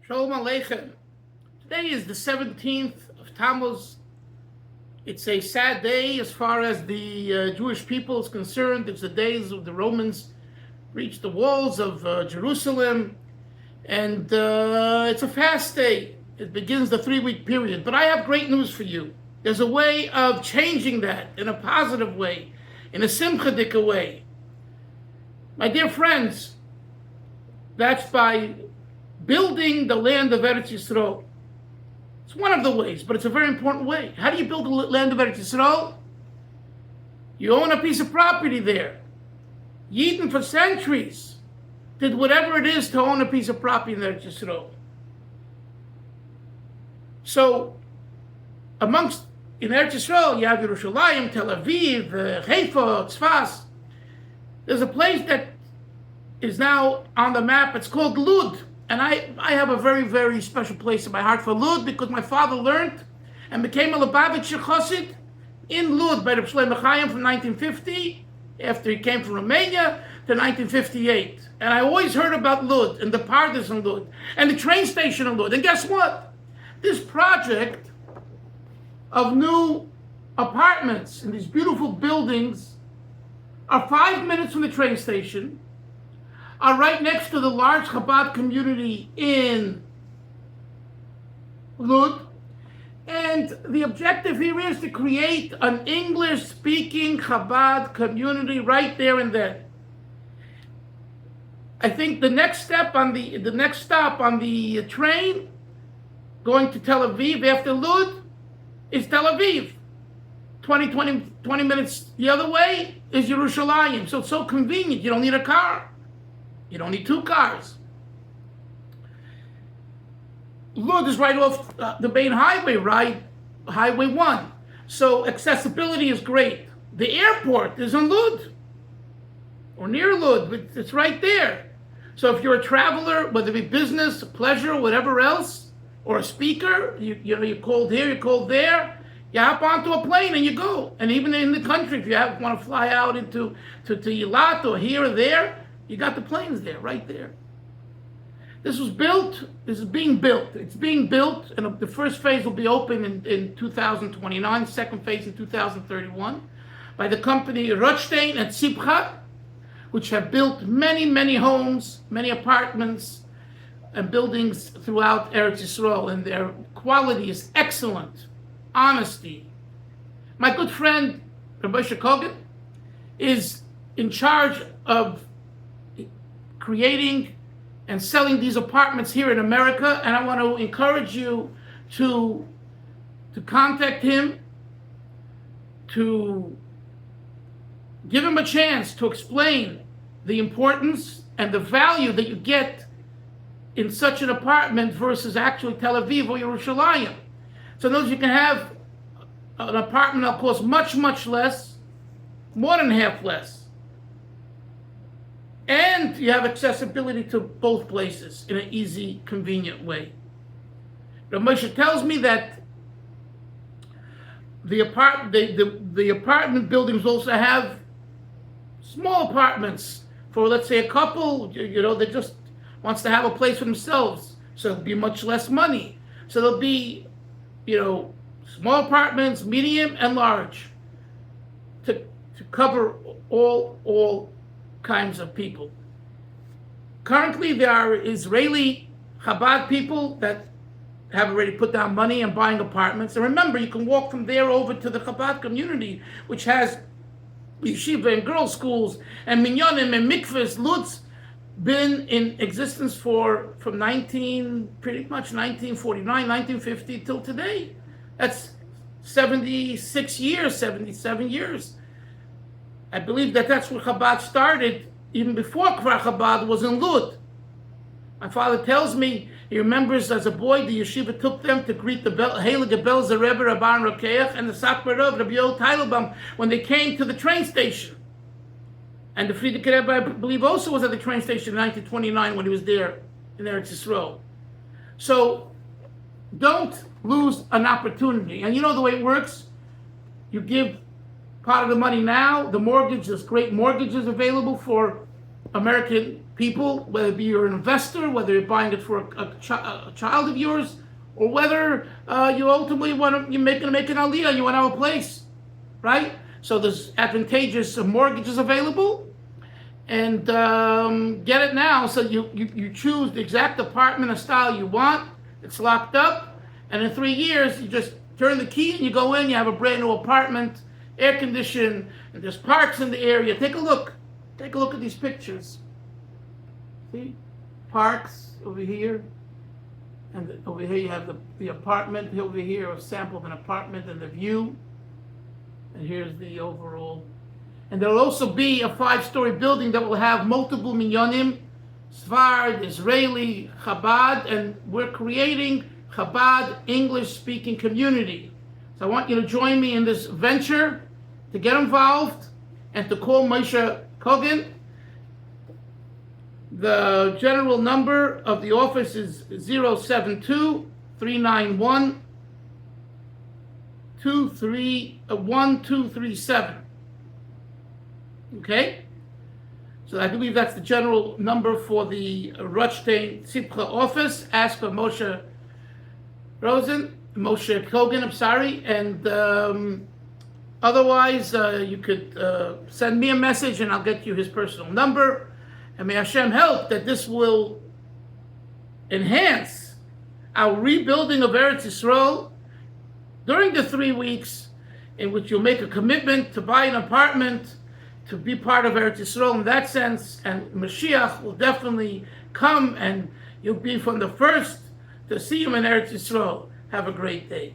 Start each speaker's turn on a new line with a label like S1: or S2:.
S1: Shalom Aleichem. Today is the 17th of Tammuz. It's a sad day as far as the Jewish people is concerned. It's the days of the Romans reached the walls of Jerusalem. And it's a fast day. It begins the 3-week period. But I have great news for you. There's a way of changing that in a positive way, in a simchadika way. My dear friends, that's by building the land of Eretz Yisrael. It's one of the ways, but it's a very important way. How do you build the land of Eretz Yisrael? You own a piece of property there. Yidden for centuries did whatever it is to own a piece of property in Eretz Yisrael. So, in Eretz Yisrael, you have Yerushalayim, Tel Aviv, Haifa, Tzfas. There's a place that is now on the map. It's called Lud. And I have a very, very special place in my heart for Lud because my father learned and became a Lubavitcher Chassid in Lud by the Shlomo Chaim from 1950, after he came from Romania, to 1958. And I always heard about Lud and the Pardes in Lud and the train station in Lud. And guess what? This project of new apartments in these beautiful buildings are 5 minutes from the train station, are right next to the large Chabad community in Lud. And the objective here is to create an English-speaking Chabad community right there and then. I think the next stop on the train going to Tel Aviv after Lud is Tel Aviv. 20 minutes the other way is Yerushalayim. So it's so convenient. You don't need a car. You don't need 2 cars. Lud is right off the main highway, right? Highway 1. So accessibility is great. The airport is in Lud, or near Lud. It's right there. So if you're a traveler, whether it be business, pleasure, whatever else, or a speaker, you're called here, you're called there, you hop onto a plane and you go. And even in the country, if you want to fly out to Eilat or here or there, you got the planes there, right there. This is being built. It's being built, and the first phase will be open in 2029, second phase in 2031, by the company Rothstein and Tzipcha, which have built many, many homes, many apartments, and buildings throughout Eretz Yisrael, and their quality is excellent. Honesty. My good friend, Rabbi Kogan, is in charge of creating and selling these apartments here in America, and I want to encourage you to contact him, to give him a chance to explain the importance and the value that you get in such an apartment versus actually Tel Aviv or Yerushalayim. So those you can have an apartment that'll cost much, much less, more than half less. And you have accessibility to both places in an easy, convenient way. Moshe tells me that the apartment buildings also have small apartments for, let's say, a couple, that just wants to have a place for themselves. So it'll be much less money. So there'll be, small apartments, medium and large, to cover all kinds of people. Currently, there are Israeli Chabad people that have already put down money and buying apartments. And remember, you can walk from there over to the Chabad community, which has yeshiva and girls' schools and minyanim and mikvahs. Lud's been in existence from pretty much 1949, 1950 till today. That's 76 years, 77 years. I believe that's where Chabad started, even before Kfar Chabad was in Lud. My father tells me he remembers as a boy the yeshiva took them to greet the Heilige Belzer Rebbe Rabban Rokeach and the Sakbar Rav Rabbi Yoel Teitelbaum when they came to the train station. And the Frierdiker Rebbe, I believe, also was at the train station in 1929 when he was there in Eretz Yisrael. So don't lose an opportunity. And you know the way it works? You give part of the money now. The mortgage, there's great mortgages available for American people, whether it be you're an investor, whether you're buying it for a child of yours, or whether you ultimately you're going to make an aliyah, you want to have a place, right? So there's advantageous mortgages available, and get it now. So you choose the exact apartment or style you want. It's locked up, and in 3 years you just turn the key and you go in. You have a brand new apartment, air conditioned, and there's parks in the area. Take a look. Take a look at these pictures. See, parks over here, and over here you have the apartment. Over here, a sample of an apartment and the view. And here's the overall. And there'll also be a 5-story building that will have multiple minyanim, Sfard, Israeli, Chabad, and we're creating Chabad English speaking community. So I want you to join me in this venture, to get involved, and to call Moshe Kogan. The general number of the office is 072-391-1237. Okay? So I believe that's the general number for the Rothstein Tzipcha office. Ask for Moshe Kogan, I'm sorry. And otherwise, you could send me a message and I'll get you his personal number. And may Hashem help that this will enhance our rebuilding of Eretz Yisrael during the 3 weeks in which you'll make a commitment to buy an apartment, to be part of Eretz Yisrael in that sense, and Mashiach will definitely come and you'll be from the first to see him in Eretz Yisrael. Have a great day.